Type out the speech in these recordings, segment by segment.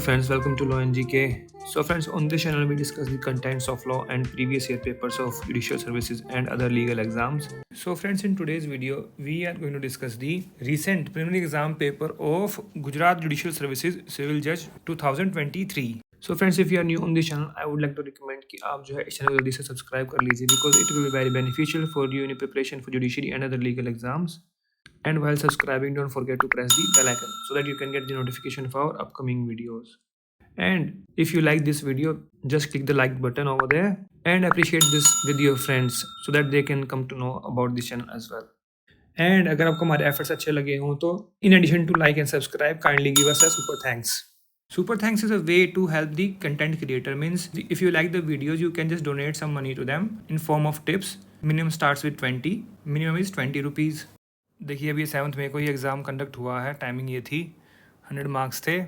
friends, welcome to Law and GK. So friends, on this channel we discuss the contents of law and previous year papers of judicial services and other legal exams. So friends, in today's video we are going to discuss the recent preliminary exam paper of Gujarat Judicial Services Civil Judge 2023. So friends, if you are new on this channel, I would like to recommend कि आप जो है इस channel को जल्दी से subscribe कर लीजिए because it will be very beneficial for you in preparation for judiciary and other legal exams. And while subscribing, don't forget to press the bell icon so that you can get the notification for our upcoming videos. And if you like this video, just click the like button over there and appreciate this with your friends so that they can come to know about this channel as well. And अगर आपको हमारे efforts अच्छे लगे हों तो in addition to like and subscribe, kindly give us a super thanks. Super thanks is a way to help the content creator. Means if you like the videos, you can just donate some money to them in form of tips. Minimum starts with 20. Minimum is 20 rupees. देखिए अभी 7 मई को ये exam conduct हुआ है. Timing ये थी, 100 marks थे,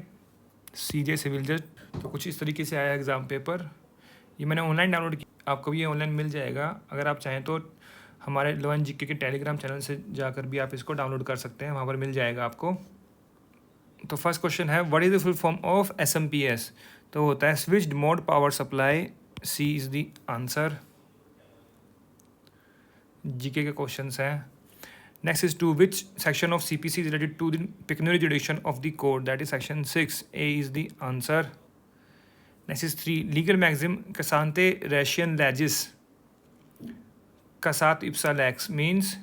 सीजे civil जज. तो कुछ इस तरीके से आया एग्ज़ाम पेपर. ये मैंने ऑनलाइन डाउनलोड किया, आपको भी ये ऑनलाइन मिल जाएगा. अगर आप चाहें तो हमारे लॉ एंड जीके के टेलीग्राम चैनल से जाकर भी आप इसको डाउनलोड कर सकते हैं, वहाँ पर मिल जाएगा आपको. तो फर्स्ट क्वेश्चन है, what is the full form of SMPS? तो होता है switched mode power supply. C is the answer. GK के क्वेश्चंस हैं. Next is to which section of CPC is related to the pecuniary jurisdiction of the court? That is section 6. A is the answer. Next is 3. Legal maxim Cassante Ratian Legis. Cassat ipsa lex means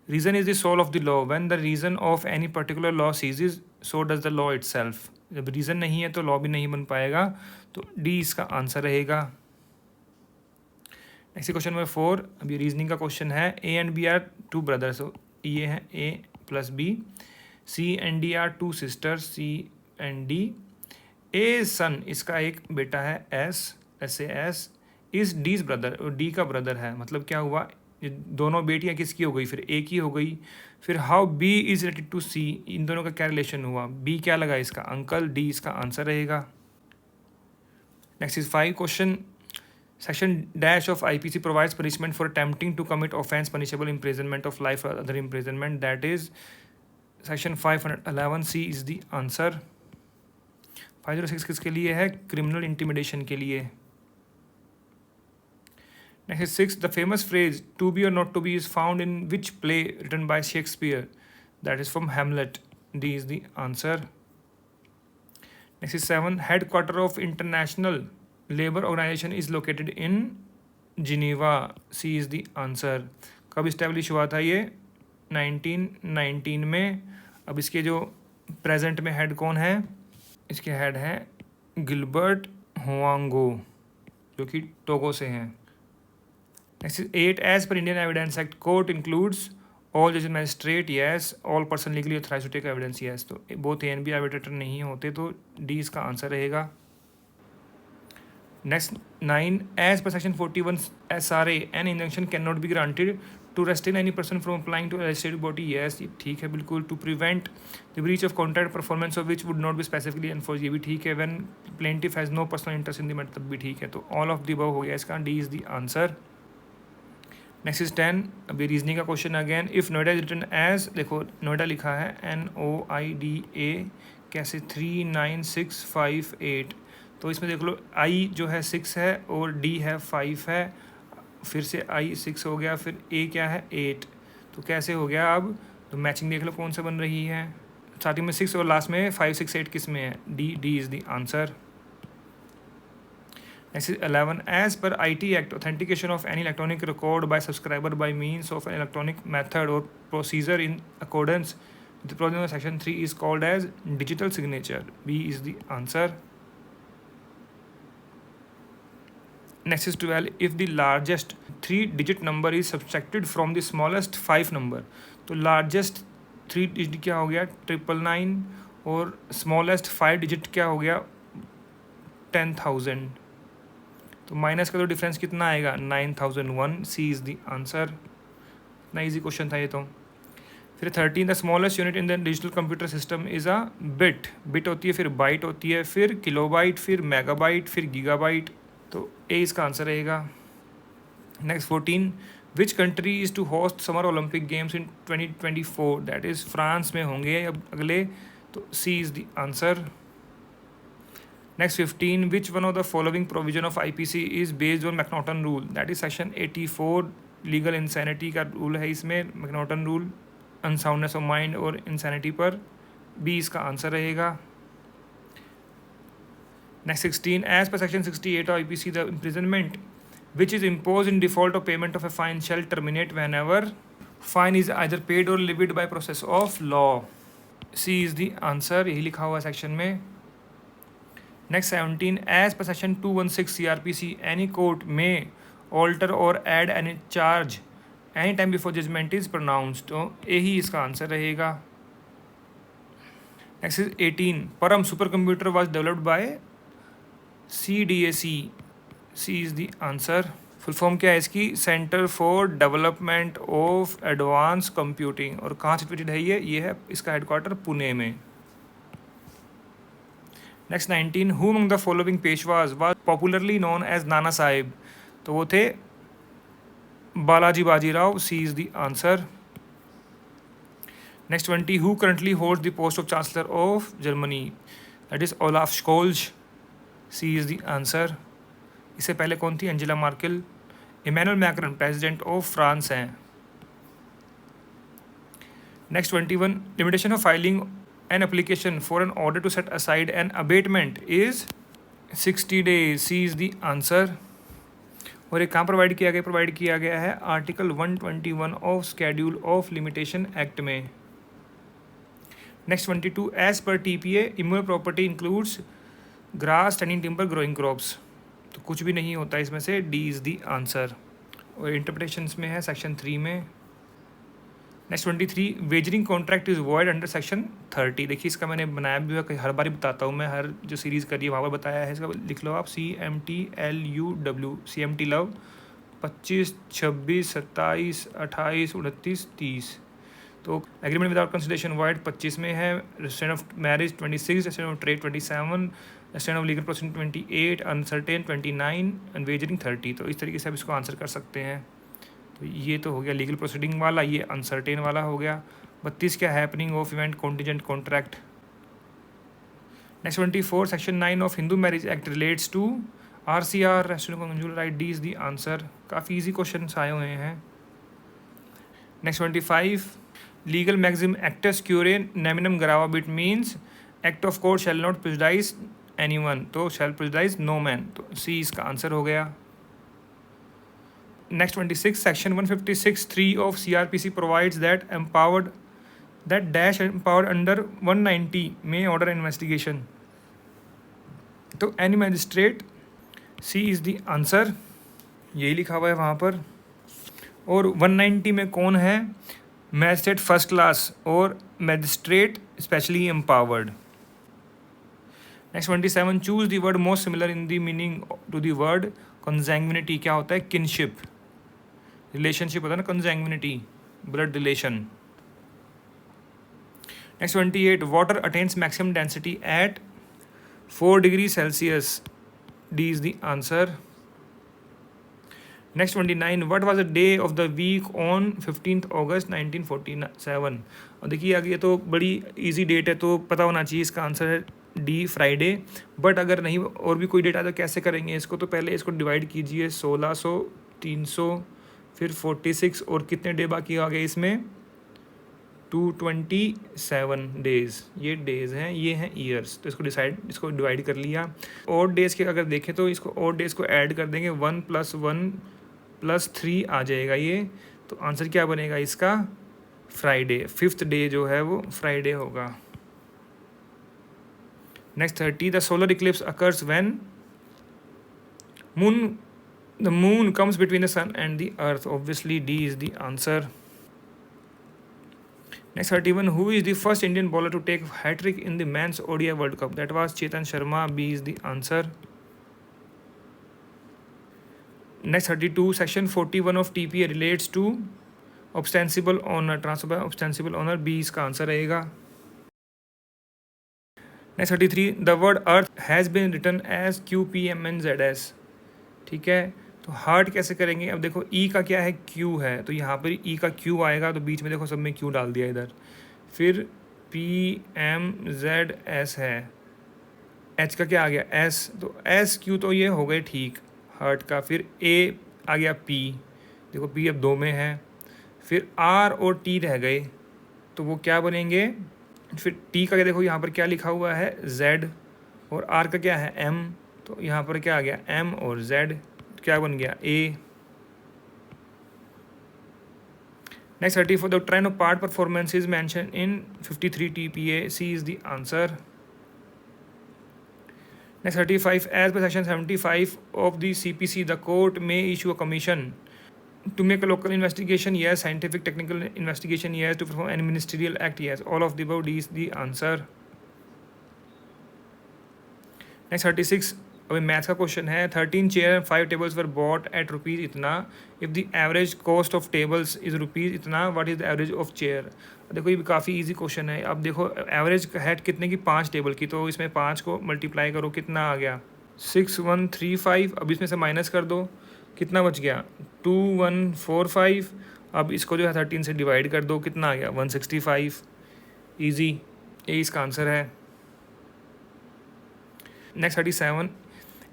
reason is the soul of the law. When the reason of any particular law ceases, so does the law itself. जब reason नहीं है तो law भी नहीं बन पाएगा. तो D इसका आंसर रहेगा. Next question number 4. अभी रीजनिंग का क्वेश्चन है. A and B are two brothers. ये है A plus B. C and D are two sister. C and D. A son, इसका एक बेटा है S. SAS इस D's ब्रदर, D का ब्रदर है. मतलब क्या हुआ, ये दोनों बेटियां किसकी हो गई, फिर A की हो गई. फिर how B is related to C, इन दोनों का क्या रिलेशन हुआ. B क्या लगा, इसका अंकल. D इसका आंसर रहेगा. Next is 5 question. Section dash of IPC provides punishment for attempting to commit offence punishable imprisonment of life or other imprisonment. That is section 511C is the answer. 506 किसके लिए है, criminal intimidation के लिए. Next is 6. The famous phrase to be or not to be is found in which play written by Shakespeare? That is from Hamlet. D is the answer. Next is 7. Headquarter of International labour organisation is located in Geneva. C is the answer. कब establish हुआ था ये, 1919 में. अब इसके जो present में head कौन है, इसके हेड हैं गिलबर्ट हुआंगो, जो कि टोगो से हैं. Next 8. As per Indian evidence act court includes all जज magistrate. Yes. All person legally authorised to take evidence. Yes. तो बोथ ए एंड बी एविडेटर नहीं होते, तो डी इसका आंसर रहेगा. Next 9. As per section 41 SRA, an injunction cannot be granted to restrain any person from applying to a legislative body. Yes, ये ठीक है बिल्कुल. To prevent the breach of contract, performance of which would not be specifically enforced. ये भी ठीक है. When plaintiff has no personal interest in the matter, तब भी ठीक है. तो all of the above हो गया इसका. D is the answer. Next is 10. अभी रीजनिंग का question again. If Noida is written as, देखो नोएडा लिखा है NOIDA, कैसे 39658. तो इसमें देख लो I जो है 6 है और D है 5 है. फिर से I 6 हो गया, फिर A क्या है 8. तो कैसे हो गया अब, तो मैचिंग देख लो कौन सा बन रही है. स्टार्टिंग में 6 और लास्ट में 5 6 8 किस में है, D is the answer. Next is 11. As per IT act authentication of any electronic record by subscriber by means of an electronic method or procedure in accordance with the provision of section 3 is called as digital signature. B is the answer. Next is 12. If the largest 3-digit number is subtracted from the smallest 5 number, तो largest 3 digit क्या हो गया 999 और smallest 5 digit क्या हो गया 10,000. तो minus का तो डिफरेंस कितना आएगा 9,001. C is the answer. इतना ईजी क्वेश्चन था ये तो. फिर 13. The smallest unit in the digital computer system is a bit. Bit होती है, फिर बाइट होती है, फिर किलोबाइट, फिर मेगाबाइट, फिर गीगाबाइट. तो ए इसका आंसर रहेगा. Next 14. Which country is to host summer Olympic games in 2024? That is France में होंगे अब अगले. तो C is the answer. Next 15, which one of the following provision of IPC is based on McNaughton rule? That is section 84, legal insanity का rule है इसमें, McNaughton rule, unsoundness of mind और insanity पर। बी इसका answer रहेगा। Next 16, as per section 68 of IPC, the imprisonment which is imposed in default of payment of a fine shall terminate whenever fine is either paid or levied by process of law. C is the answer, यही लिखा हुआ है section में। Next 17, as per section 216 CRPC, any court may alter or add any charge any time before judgment is pronounced. तो ए ही इसका answer रहेगा। Next is 18, Param supercomputer was developed by CDAC. C is the answer. Full form क्या है इसकी? Centre for development of advance computing. और कहाँ situated है ये है इसका हेडक्वार्टर पुणे में। Next 19, who among the following Peshwas was popularly known as Nana Sahib? तो वो थे Balaji Bajirao. C is the answer. Next 20, who currently holds the post of chancellor of Germany? That is Olaf Scholz. C is the answer. इससे पहले कौन थी? Angela Merkel. Emmanuel Macron president of France हैं। Next 21, limitation of filing an application for an order to set aside N abatement is 60 days. C is the answer. और एक कहाँ provide किया गया? प्रोवाइड किया गया है article 121 of schedule of limitation act में। Next 22, as per TPA immovable property includes grass, standing timber, growing crops. तो कुछ भी नहीं होता इसमें से। D is the answer. और इंटरप्रिटेशंस में है सेक्शन 3 में। Next 23, wagering contract is void under section 30। देखिए इसका मैंने बनाया भी है, हर बार बताता हूँ मैं, हर जो सीरीज़ करी है वहाँ पर बताया है। इसका लिख लो आप, CMTLUW, CMT लव 25, 26, 27, 28, 29, 30। तो एग्रीमेंट विदाउट कंसिडरेशन वॉइड 25 में है। Restaurant of marriage 26, restaurant of trade 27, restaurant of legal proceeding 28, uncertain 29 and wagering 30। तो इस तरीके से आप इसको आंसर कर सकते हैं। तो ये तो हो गया लीगल प्रोसीडिंग वाला, ये अनसर्टेन वाला हो गया। 32 क्या? Happening of event contingent contract. Next 24, section 9 of Hindu marriage act relates to RCR, restraint conjugal right. D is the answer. काफ़ी ईजी क्वेश्चन आए हुए हैं। नेक्स्ट 25, लीगल मैक्सिम एक्टस क्यूरे नेमिनम ग्रावाबिट means act of court shall not prejudice anyone. तो shall prejudice no man. तो सी इसका आंसर हो गया। Next 26, section 156(3) of CRPC provides that dash empowered under 190 में ऑर्डर इन्वेस्टिगेशन। तो any magistrate. C is the answer. यही लिखा हुआ है वहाँ पर। और 190 में कौन है? मैजिस्ट्रेट फर्स्ट क्लास और magistrate specially empowered. Next 27, choose the word most similar in the meaning to the word consanguinity. क्या होता है? किनशिप, रिलेशनशिप होता है ना, consanguinity, blood relation. Next 28, water attains maximum density at 4 degree Celsius. D is the answer. Next 29, what was the day of the week on 15 August 1947। और देखिए आगे, ये तो बड़ी इजी डेट है तो पता होना चाहिए। इसका आंसर है डी, फ्राइडे। बट अगर नहीं और भी कोई डेट आए तो कैसे करेंगे इसको? तो पहले इसको डिवाइड कीजिए, 1600, 300, फिर 46, और कितने डे बाकी आ गए इसमें? 227 डेज़। ये डेज़ हैं, ये हैं ईयर्स। तो इसको डिवाइड कर लिया। और डेज़ के अगर देखें तो इसको और डेज़ को ऐड कर देंगे, 1 + 1 + 3 आ जाएगा ये। तो आंसर क्या बनेगा इसका? फ्राइडे। 5th डे जो है वो फ्राइडे होगा। Next 30, the solar Eclipse occurs when the moon comes between the sun and the earth. Obviously D is the answer. Next 31, who is the first Indian bowler to take hat-trick in the men's ODI World Cup? That was Chetan Sharma. B is the answer. Next 32, section 41 of TPA relates to ostensible owner, transfer by ostensible owner. B इसका answer रहेगा। Next 33, the word earth has been written as QPMNZS। ठीक है, तो heart कैसे करेंगे? अब देखो ई का क्या है? क्यू है, तो यहाँ पर ई का क्यू आएगा, तो बीच में देखो सब में क्यू डाल दिया इधर। फिर PMZS है, एच का क्या आ गया एस, तो एस क्यू तो ये हो गए ठीक हर्ट का। फिर ए आ गया पी, देखो पी अब 2 में है। फिर आर और टी रह गए, तो वो क्या बनेंगे। फिर टी का देखो यहाँ पर क्या लिखा हुआ है जेड, और आर का क्या है एम, तो यहाँ पर क्या आ गया एम और जेड, क्या बन गया A. Next 34, the trend of part performance is mention in 53 TPA, C is the answer. Next 35, as per section 75 of the CPC, the court may issue a commission to make a local investigation, yes. Scientific technical investigation, yes. To perform any ministerial act, yes. All of the above is the answer. Next 36, अभी maths का question है। 13 chair and 5 tables were bought at rupees इतना, if the average cost of tables is rupees इतना, what is the average of chair. देखो ये भी काफ़ी easy question है। अब देखो एवरेज है कितने की 5 टेबल की, तो इसमें 5 को मल्टीप्लाई करो, कितना आ गया 6135। अब इसमें से माइनस कर दो, कितना बच गया 2145। अब इसको जो है 13 से डिवाइड कर दो, कितना आ गया 165। ईजी, ये इसका आंसर है। Next 37,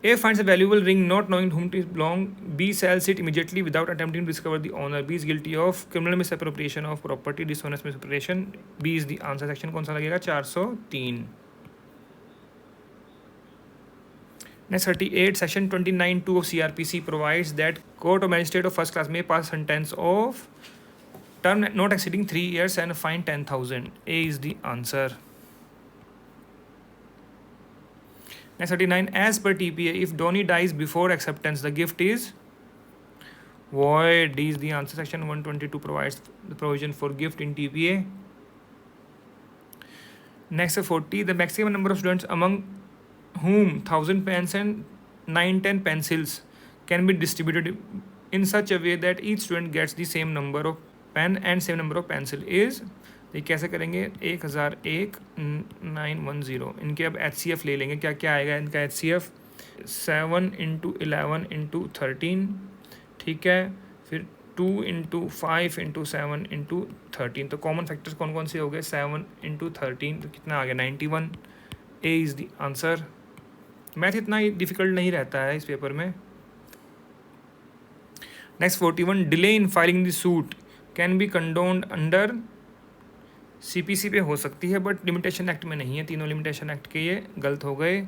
A finds a valuable ring not knowing whom it belongs. B sells it immediately without attempting to discover the owner. B is guilty of criminal misappropriation of property, dishonest misappropriation. B is the answer. Section कौन सा लगेगा 403। Next 38, section 29(2) of CRPC provides that court or magistrate of first class may pass sentence of term not exceeding 3 years and fine 10,000. A is the answer. Next 39, as per TPA, if Donnie dies before acceptance, the gift is void. D is the answer. Section 122 provides the provision for gift in TPA. Next 40, the maximum number of students among whom 1000 pens and 910 pencils can be distributed in such a way that each student gets the same number of pen and same number of pencil is, ये कैसे करेंगे 1001 910। इनके अब HCF ले लेंगे, क्या क्या आएगा इनका HCF 7 × 11 × 13, ठीक है। फिर 2 × 5 × 7 × 13, तो कॉमन फैक्टर्स कौन कौन से हो गए 7 × 13, तो कितना आ गया 91। A is the answer. Math इतना ही डिफिकल्ट नहीं रहता है इस पेपर में। Next 41, delay in filing the suit can be condoned under, CPC पे हो सकती है बट लिमिटेशन एक्ट में नहीं है। तीनों लिमिटेशन एक्ट के ये गलत हो गए,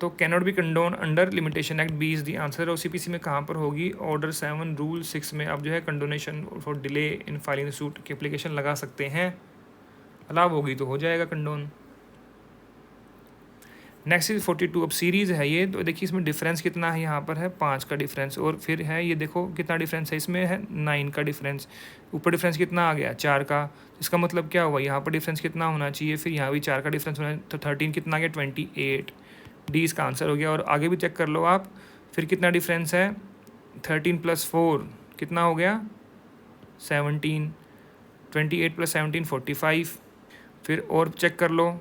तो can not be condone under limitation act. B is the answer. और CPC में कहाँ पर होगी ऑर्डर 7 रूल 6 में। अब जो है condonation for delay in filing the suit की एप्लीकेशन लगा सकते हैं, अलाव होगी तो हो जाएगा कंडोन। नेक्स्ट इज 42, अब सीरीज़ है ये, तो देखिए इसमें डिफरेंस कितना है, यहाँ पर है 5 का डिफरेंस, और फिर है ये देखो कितना डिफरेंस है, इसमें है 9 का डिफरेंस। ऊपर डिफरेंस कितना आ गया 4 का, इसका मतलब क्या हुआ यहाँ पर डिफरेंस कितना होना चाहिए, फिर यहाँ भी 4 का डिफरेंस होना है, तो 13 कितना आ गया 28। डी इसका आंसर हो गया। और आगे भी चेक कर लो आप, फिर कितना डिफरेंस है 13 + 4 कितना हो गया 17, 28 + 17 45। फिर और चेक कर लो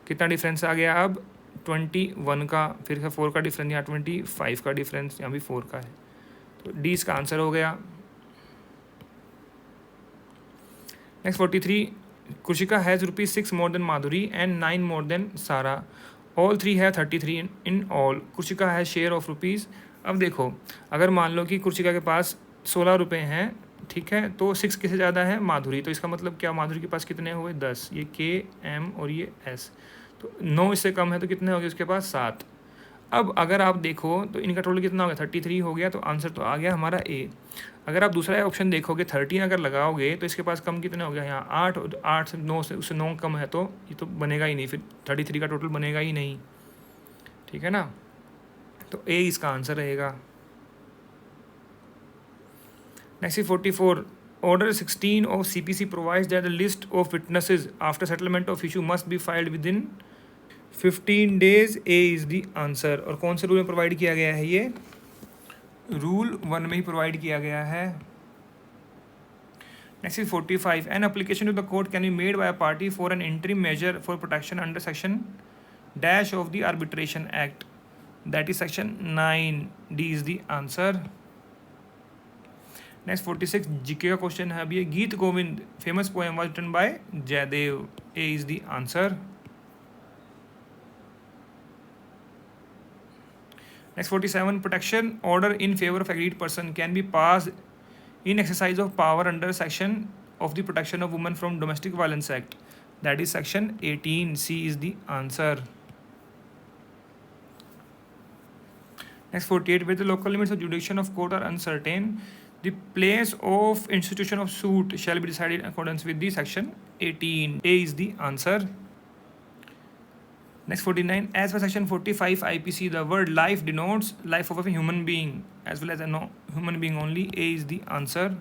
कितना डिफरेंस आ गया अब 21 का, फिर है 4 का डिफरेंस, यहाँ 25 का डिफरेंस, यहाँ भी 4 का है, तो डी इसका आंसर हो गया। Next 43, Kushika has ₹6 more than Madhuri and 9 more than सारा, ऑल 3 है 33 इन ऑल, कुशिका है शेयर ऑफ रुपीज़। अब देखो अगर मान लो कि कुशिका के पास 16 रुपये हैं, ठीक है, तो 6 किससे ज़्यादा है माधुरी, तो इसका मतलब क्या माधुरी के पास कितने हुए 10, ये के एम और ये एस, तो 9 इससे कम है तो कितने हो गए उसके पास 7। अब अगर आप देखो तो इनका टोटल कितना हो गया 33 हो गया, तो आंसर तो आ गया हमारा ए। अगर आप दूसरा ऑप्शन देखोगे 13 अगर लगाओगे तो इसके पास कम कितने हो गया यहाँ 8, और 8 से 9 से उससे 9 कम है, तो ये तो बनेगा ही नहीं, फिर 33 का टोटल बनेगा ही नहीं, ठीक है ना, तो ए इसका आंसर रहेगा। Next 44, order 16 of CPC provides that the list of witnesses after settlement of issue must be filed with in 15 days। A is the answer. और कौन से रूल में प्रोवाइड किया गया है, ये रूल 1 में ही प्रोवाइड किया गया है। Next is 45, an application to the court can be made by a party for an interim measure for protection under section dash of the arbitration act, that is section 9। D is the answer. Next 46, GK का question है अब ये, Geet Govind famous poem was written by Jayadev. A is the answer. Next 47 protection order in favour of aggrieved person can B pass in exercise of power under section of the protection of women from domestic violence act, that is section 18. C is the answer. Next 48, where the local limits of jurisdiction of court are uncertain, the place of institution of suit shall be decided in accordance with the section 18. A is the answer. Next 49, as per section 45 IPC, the word life denotes life of a human being as well as a no human being only. A is the answer.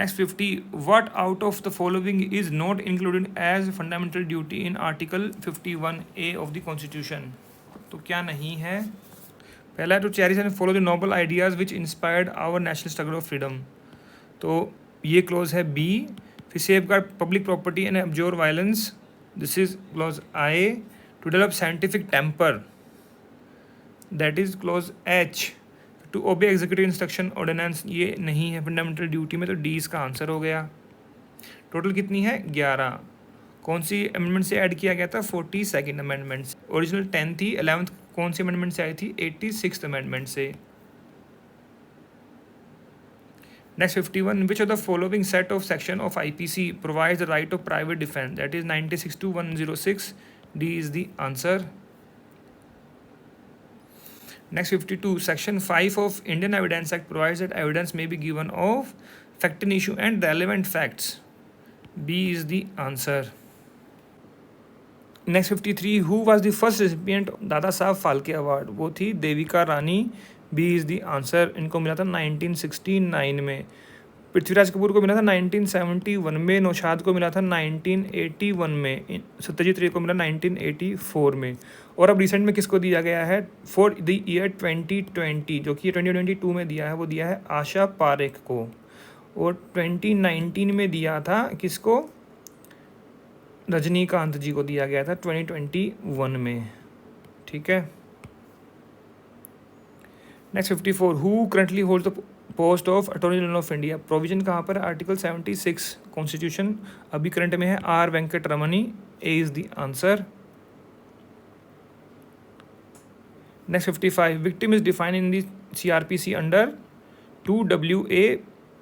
Next 50, what out of the following is not included as fundamental duty in article 51A of the constitution? तो क्या नहीं है? पहला तो cherish and follow the noble ideas which inspired our national struggle of freedom, तो ये clause है B. फिर safeguard public property and abjure violence, this is clause I. To develop scientific temper, that is clause H. To obey executive instruction ordinance, ये नहीं है fundamental duty में, तो D इसका आंसर हो गया. टोटल कितनी है? 11. कौन सी अमेंडमेंट से ऐड किया गया था? 42nd amendment. ओरिजिनल 10 थी, 11th कौन सी अमेंडमेंट से आई थी? 86th अमेंडमेंट से. Next 51, which of the following set of section of IPC provides the right of private defense, that is 96 to 106. D is the answer. Next 52, section 5 of Indian Evidence Act provides that evidence may be given of fact and issue and relevant facts. B is the answer. Next 53, who was the first recipient of Dada Saheb Phalke award? वो थी Devika Rani. B is the answer. इनको मिला था 1969 में. पृथ्वीराज कपूर को मिला था 1971 में. नौशाद को मिला था 1981 में. सत्यजीत रे को मिला 1984 में. और अब रिसेंट में किसको दिया गया है फॉर द ईयर 2020, जो कि 2022 में दिया है, वो दिया है आशा पारेख को. और 2019 में दिया था किसको? रजनीकांत जी को दिया गया था 2021 में. ठीक है. Next 54, who currently holds the post of attorney general of India? Provision कहाँ पर? Article 76 constitution. अभी करंट में है R Venkat Ramani. A is the answer. Next 55, victim is defined in the CRPC under 2WA.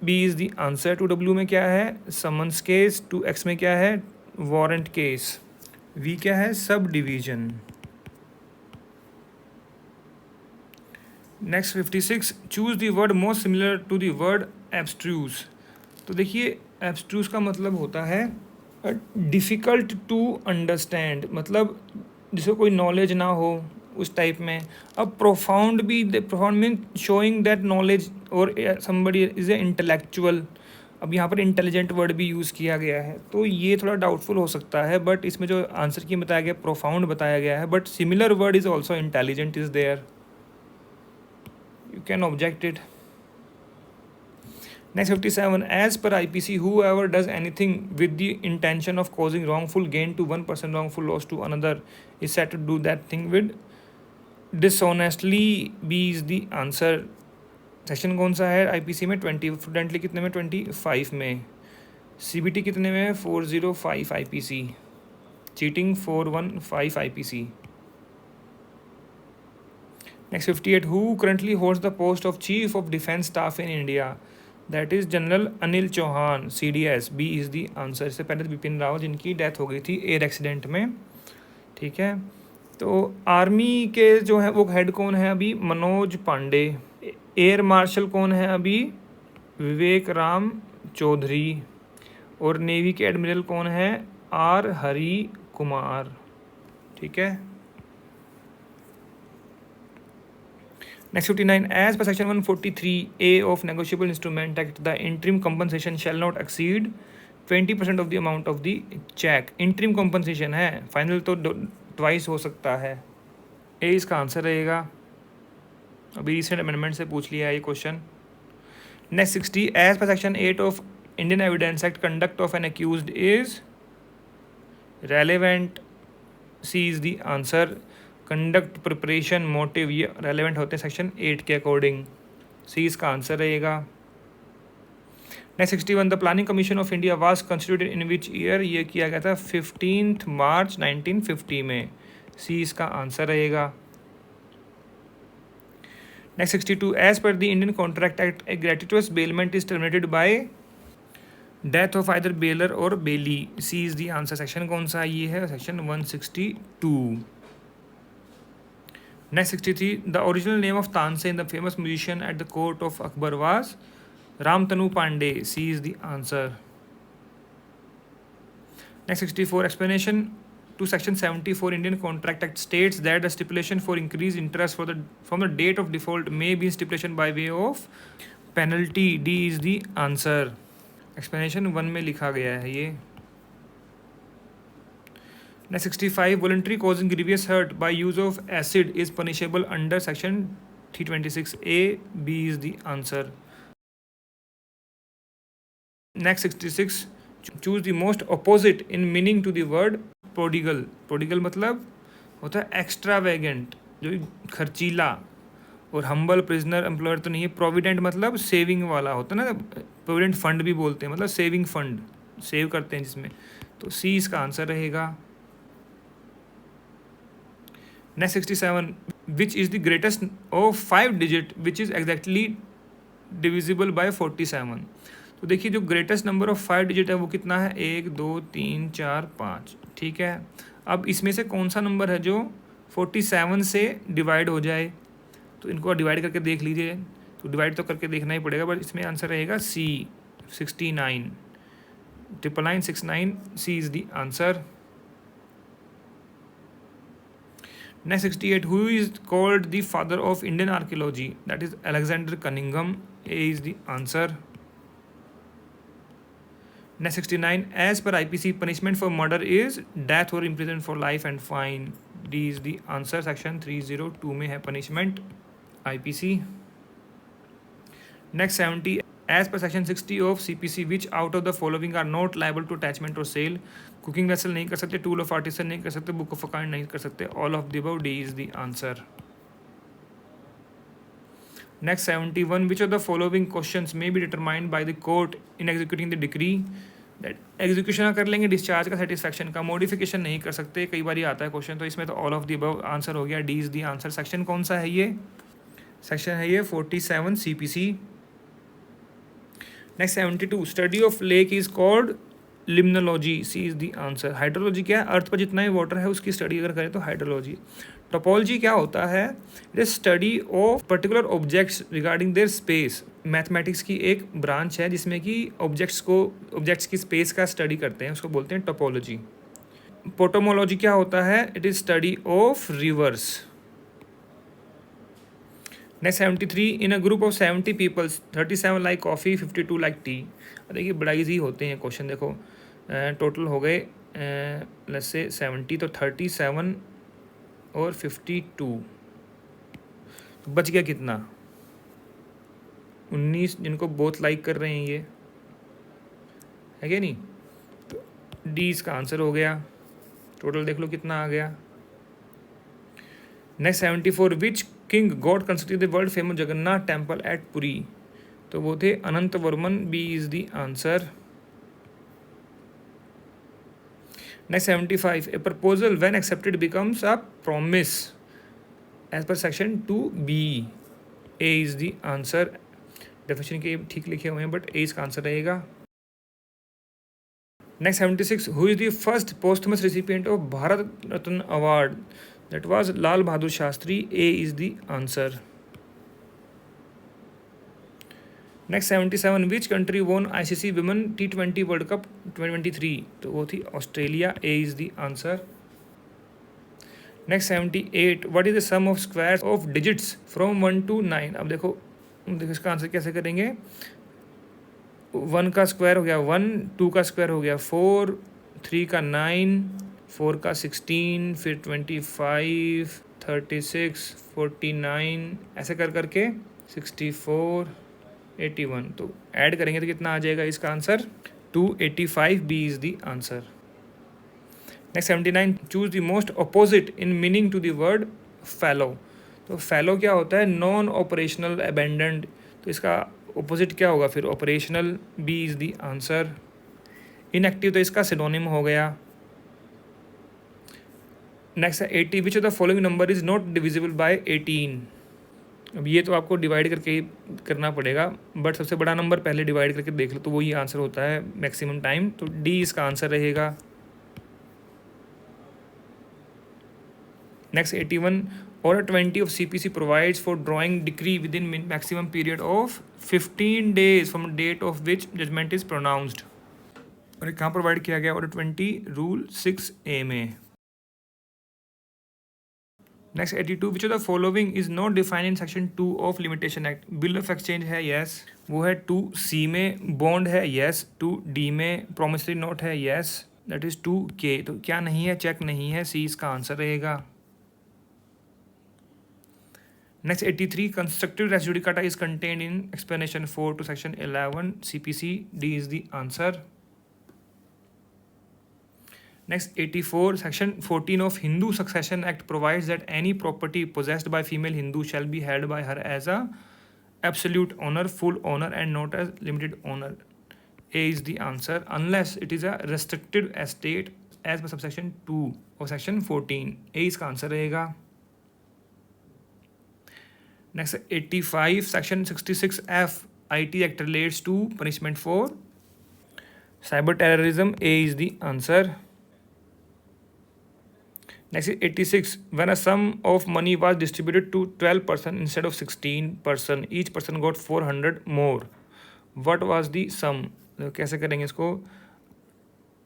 B is the answer. 2W में क्या है? Summons case. 2X में क्या है? Warrant case. वी क्या है? Subdivision. Next 56, choose the word most similar to the word abstruse. तो देखिए एब्स्ट्रूज का मतलब होता है डिफ़िकल्ट टू अंडरस्टैंड, मतलब जिसको कोई नॉलेज ना हो उस टाइप में. अब प्रोफाउंड भी, profound mean showing that knowledge और समबडी इज ए इंटेलेक्चुअल. अब यहाँ पर इंटेलिजेंट वर्ड भी यूज़ किया गया है, तो ये थोड़ा डाउटफुल हो सकता है. बट इसमें जो आंसर की बताया गया प्रोफाउंड बताया गया है, but similar word is also intelligent is there. You can object it. Next 57, as per IPC, whoever does anything with the intention of causing wrongful gain to one person, wrongful loss to another, is said to do that thing with dishonestly. B is the answer. Section कौन सा है IPC में? 20. फ्रूडेंटली कितने में? 25 में. CBT कितने में है? 405 IPC. Cheating 415 IPC. Next 58, who currently holds the post of Chief of Defence Staff in India? That is General Anil Chauhan, CDS. B is the answer. इससे पहले बिपिन रावत, जिनकी डेथ हो गई थी एयर एक्सीडेंट में. ठीक है. तो आर्मी के जो है वो हेड कौन है अभी? मनोज पांडे. एयर मार्शल कौन है अभी? विवेक राम चौधरी. और नेवी के एडमिरल कौन है? आर हरी कुमार. ठीक है. Next 59, as per section 143A of Negotiable Instrument Act, the interim compensation shall not exceed 20% of the amount of the check. interim compensation है, फाइनल तो ट्वाइस हो सकता है. ए इसका आंसर रहेगा. अभी रिसेंट अमेंडमेंट से पूछ लिया है ये question. Next 60, as per section 8 of Indian Evidence Act, conduct of an accused is relevant. C is the answer. Conduct, preparation, motive, ये रेलेवेंट होते हैं सेक्शन 8 के अकॉर्डिंग. सी इसका आंसर रहेगा. Next 61, the planning commission of India was constituted in which year? ये किया गया था 15 मार्च 1950 में. सी इसका आंसर रहेगा। Next 62, as per the Indian contract act a gratuitous bailment is terminated by death of either bailor or bailee, C is the answer. Section कौन सा ये है? Section 162। Next 63, the original name of Tansen the famous musician at the court of Akbar was Ramtanu Pandey, C is the answer. Next 64, explanation to section 74 Indian Contract Act states that the stipulation for increased interest from the date of default may be stipulation by way of penalty, D is the answer। explanation 1 में लिखा गया है ये। Next 65, voluntary causing grievous hurt by use of acid is punishable under section 326A, B is the answer। Next 66, choose the most opposite in meaning to the word prodigal। prodigal मतलब होता है extravagant, जो खर्चीला, और humble prisoner employer तो नहीं है। Provident मतलब सेविंग वाला होता है ना, प्रोविडेंट फंड भी बोलते हैं, मतलब सेविंग फंड, सेव करते हैं जिसमें, तो सी इसका आंसर रहेगा। Next 67, which is the greatest of 5 digit which is exactly divisible by 47। तो देखिए जो ग्रेटेस्ट नंबर ऑफ 5 डिजिट है वो कितना है? 1 2 3 4 5, ठीक है। अब इसमें से कौन सा नंबर है जो 47 से डिवाइड हो जाए? तो इनको डिवाइड करके देख लीजिए, तो डिवाइड तो करके देखना ही पड़ेगा, बट इसमें आंसर रहेगा C 69, 99969, C is the answer. Next 68, who is called the father of Indian archaeology? That is Alexander Cunningham, A is the answer. Next 69, as per IPC, punishment for murder is death or imprisonment for life and fine, D is the answer। section 302 में है punishment IPC। Next 70, as per section 60 of CPC, which out of the following are not liable to attachment or sale? Cooking vessel नहीं कर सकते, tool of artisan नहीं कर सकते, book of account नहीं कर सकते, all of the above, D is the answer। Next 71, which of the following questions may be determined by the court in executing the decree? That execution कर लेंगे discharge का, satisfaction का, modification नहीं कर सकते, कई बार आता है क्वेश्चन, तो इसमें तो all of the above answer हो गया, D is the answer. Section कौन सा है ये? सेक्शन है ये 47 CPC। Next 72, study of lake is called limnology, C is the answer. Hydrology क्या है? अर्थ पर जितना ही वाटर है उसकी स्टडी अगर करें तो हाइड्रोलॉजी। टोपोलॉजी क्या होता है? It is study of particular objects regarding their space. Mathematics की एक ब्रांच है जिसमें कि ऑब्जेक्ट्स की स्पेस का स्टडी करते हैं, उसको बोलते हैं टोपोलॉजी। पोटोमोलॉजी क्या होता है? It is study of rivers. Next 73, in a group of 70 peoples 37 like coffee, 52 like tea. देखिए बड़ा ईजी होते हैं क्वेश्चन, देखो टोटल हो गए लेट्स से 70, तो 37 और 52, तो बच गया कितना? 19, जिनको बोथ लाइक कर रहे हैं ये, है क्या नहीं? तो डी इसका आंसर हो गया। टोटल देख लो कितना आ गया। Next 74, which king god constructed the world famous Jagannath temple at Puri? तो वो थे Anant Varman, B is the answer. Next 75, a proposal when accepted becomes a promise as per section 2B, A is the answer. Definition के ठीक लिखे हुए हैं but ए इसका answer रहेगा। Next 76, who is the first posthumous recipient of Bharat Ratna award? That was Lal Bahadur Shastri, A is the answer. Next 77, which country won ICC women T20 world cup 2023? तो वो थी Australia, A is the answer. Next 78, what is the sum of squares of digits from 1 to 9? अब देखो इसका answer कैसे करेंगे। 1 का square हो गया 1, 2 का स्क्वायर हो गया 4, 3 का 9, 4 का 16, फिर 25, 36, 49, ऐसे कर करके 64, 81, तो ऐड करेंगे तो कितना आ जाएगा इसका answer? 285, B is the answer. Next 79, choose the most opposite in meaning to the word fellow. तो फैलो क्या होता है? नॉन ऑपरेशनल, अबेंडेंड, तो इसका ऑपोजिट क्या होगा फिर? Operational, B is the answer. Inactive तो इसका सिनोनिम हो गया। नेक्स्ट है 80, which of the following number is not divisible by 18। अब ये तो आपको डिवाइड करके करना पड़ेगा, बट सबसे बड़ा नंबर पहले डिवाइड करके देख लो तो वही आंसर होता है मैक्सिमम टाइम, तो डी इसका आंसर रहेगा। Next 81, Order 20 of CPC provides for drawing decree within maximum period of 15 days from date of which judgment is pronounced। और ये कहाँ प्रोवाइड किया गया? Order 20 रूल 6A में। Next 82, which of the following is not defined in section 2 of limitation act. Bill of exchange है yes, वो है 2C में। बॉन्ड है यस, 2D में। प्रोमिसरी नोट है यस, दैट इज 2K। तो क्या नहीं है? चेक नहीं है, सी इसका आंसर रहेगा। Next 83, constructive res judicata is contained in explanation 4 to section 11 CPC, D is the answer. Next 84, section 14 of Hindu Succession Act provides that any property possessed by female Hindu shall be held by her as a absolute owner, full owner and not as limited owner। A is the answer, unless it is a restricted estate as per subsection 2 of section 14। A इसका answer रहेगा। Next 85, section 66F IT Act relates to punishment for cyber terrorism। A is the answer। Next is 86, when a sum of money was distributed to 12 person instead of 16 person, each person got 400 more। What was the sum? तो कैसे करेंगे इसको?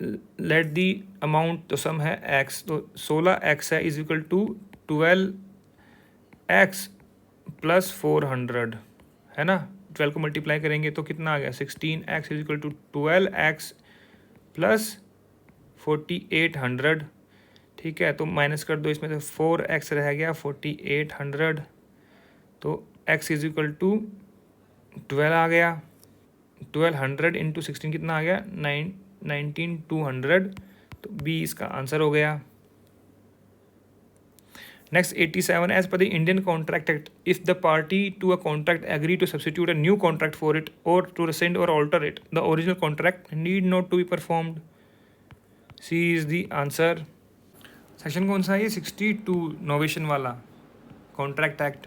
Let the amount, तो सम है x, तो 16x है is equal to 12x plus 400, है ना। 12 को मल्टीप्लाई करेंगे तो कितना आ गया? 16x is equal to 12x plus 4800। ठीक है, तो माइनस कर दो इसमें से, 4x रह गया 4800, तो x इज इक्वल टू 12 आ गया। 1200 इंटू 16 कितना आ गया? 19200, तो B इसका आंसर हो गया। Next 87, as per the Indian contract act, if the party to a contract agree to substitute a new contract for it or to rescind or alter it, the original contract need not to be performed. C is the answer. Section कौन सा है ये? 62, novation वाला contract act.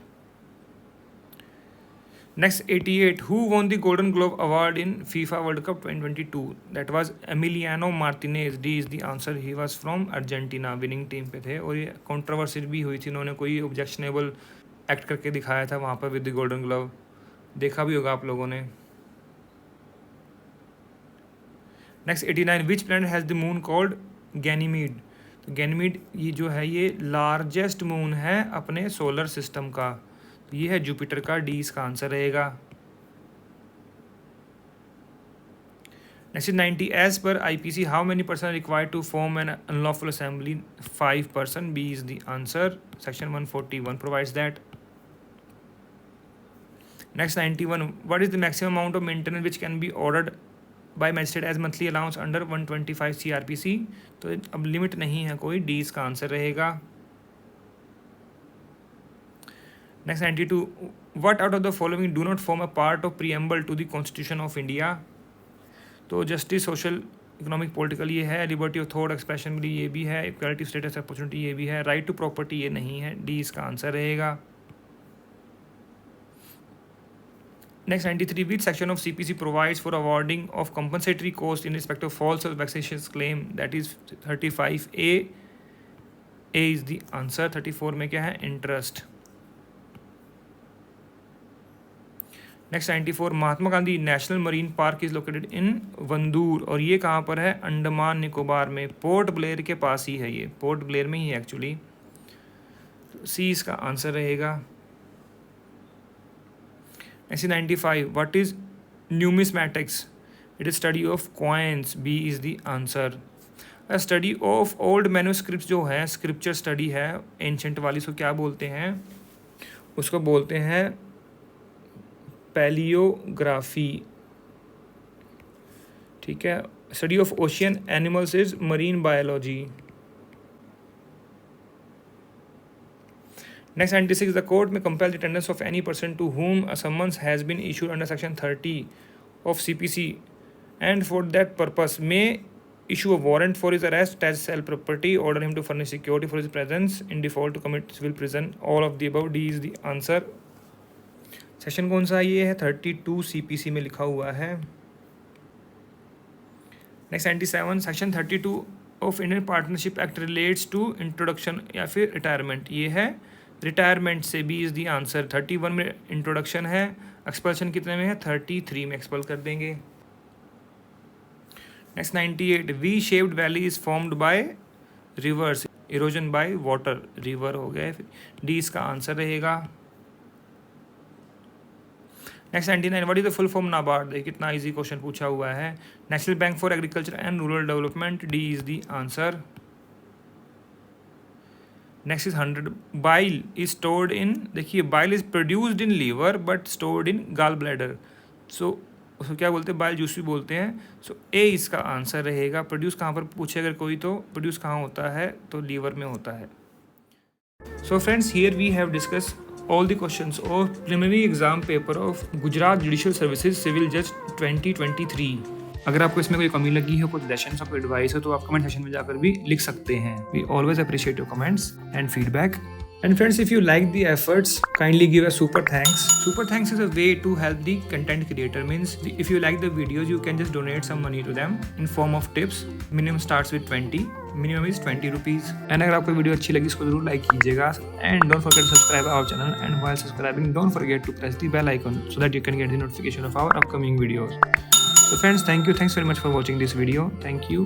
Next 88, who won the golden globe award in FIFA world cup 2022? That was Emiliano Martinez. D is the answer, he was from Argentina, winning team पे थे और ये controversy भी हुई थी, इन्होंने कोई ऑब्जेक्शनेबल एक्ट करके दिखाया था वहाँ पर विद द गोल्डन ग्लोव, देखा भी होगा आप लोगों ने। Next 89, which planet has the moon called Ganymede? तो गैनीमीड ये जो है ये लार्जेस्ट मून है अपने सोलर सिस्टम का, तो ये है जुपिटर का। डी इसका आंसर रहेगा। Next 90, as per IPC how many person required to form an unlawful assembly? 5 person। B is the answer, section 141 provides that. Next 91, what is the maximum amount of maintenance which can be ordered by magistrate as monthly allowance under 125 CRPC? तो अब limit नहीं है कोई, D इसका answer रहेगा। Next 92, what out of the following do not form a part of preamble to the constitution of India? तो justice, social, economic, political ये है। लिबर्टी ऑफ थॉट एक्सप्रेशन भी ये भी है। इक्वालिटी स्टेटस अपॉर्चुनिटी ये भी है। राइट टू प्रॉपर्टी ये नहीं है, डी इसका आंसर रहेगा। Next 93, which section of CPC provides for awarding of compensatory cost in respect of false or vexatious claim? That is 35A। A is the answer। 34 में क्या है? Interest. Next 94, Mahatma Gandhi national marine park is located in Wandoor, और ये कहाँ पर है? अंडमान निकोबार में, port Blair के पास ही है, ये पोर्ट ब्लेयर में ही है एक्चुअली, तो सी इसका आंसर रहेगा। Next 95, what is numismatics? It is study of coins. B is the answer. Study of old manuscript जो है, स्क्रिप्चर स्टडी है एंशेंट वाली, उसको क्या बोलते हैं? उसको बोलते हैं पैलियोग्राफी। ठीक है, study of ocean animals is marine biology. Next 96, the court may compel the attendance of any person to whom a summons has been issued under section 30 of CPC and for that purpose may issue a warrant for his arrest, attach sell property, order him to furnish security for his presence, in default to commit civil prison, all of the above. D is the answer. Section कौन सा ये है? 32 CPC में लिखा हुआ है. Next 97 section 32 of Indian partnership act relates to introduction या फिर रिटायरमेंट. ये है रिटायरमेंट से. B is the answer. 31 में इंट्रोडक्शन है. एक्सपल्शन कितने में है? 33 में एक्सपल कर देंगे. Next 98 V shaped valley is formed by rivers, erosion by water. River हो गया. डी इसका आंसर रहेगा. Next 99 what is the full form NABARD. देखिए कितना इजी क्वेश्चन पूछा हुआ है. National bank for agriculture and rural development. D is the answer. Next is 100 bile is stored in. देखिए bile is produced in liver but stored in gall bladder. सो उसको क्या बोलते हैं? बाइल जूस भी बोलते हैं. सो ए इसका आंसर रहेगा. प्रोड्यूस कहाँ पर पूछे अगर कोई, तो प्रोड्यूस कहाँ होता है? तो लीवर में होता है. So friends here we have discuss all the questions of preliminary exam paper of Gujarat Judicial Services Civil Judge 2023. अगर आपको इसमें कोई कमी लगी हो, कोई सजेशंस और कोई एडवाइस हो, तो आप कमेंट सेक्शन में जाकर भी लिख सकते हैं. We always appreciate your comments and feedback. And friends, if you like the efforts, kindly give a super thanks. Super thanks is a way to help the content creator. Means if you like the videos, you can just donate some money to them in form of tips. Minimum starts with 20. Minimum is 20 rupees. And अगर आपको video अच्छी लगी, इसको जरूर like कीजिएगा. And don't forget to subscribe our channel. And while subscribing, don't forget to press the bell icon so that you can get the notification of our upcoming videos. So friends, thank you. Thanks very much for watching this video. Thank you.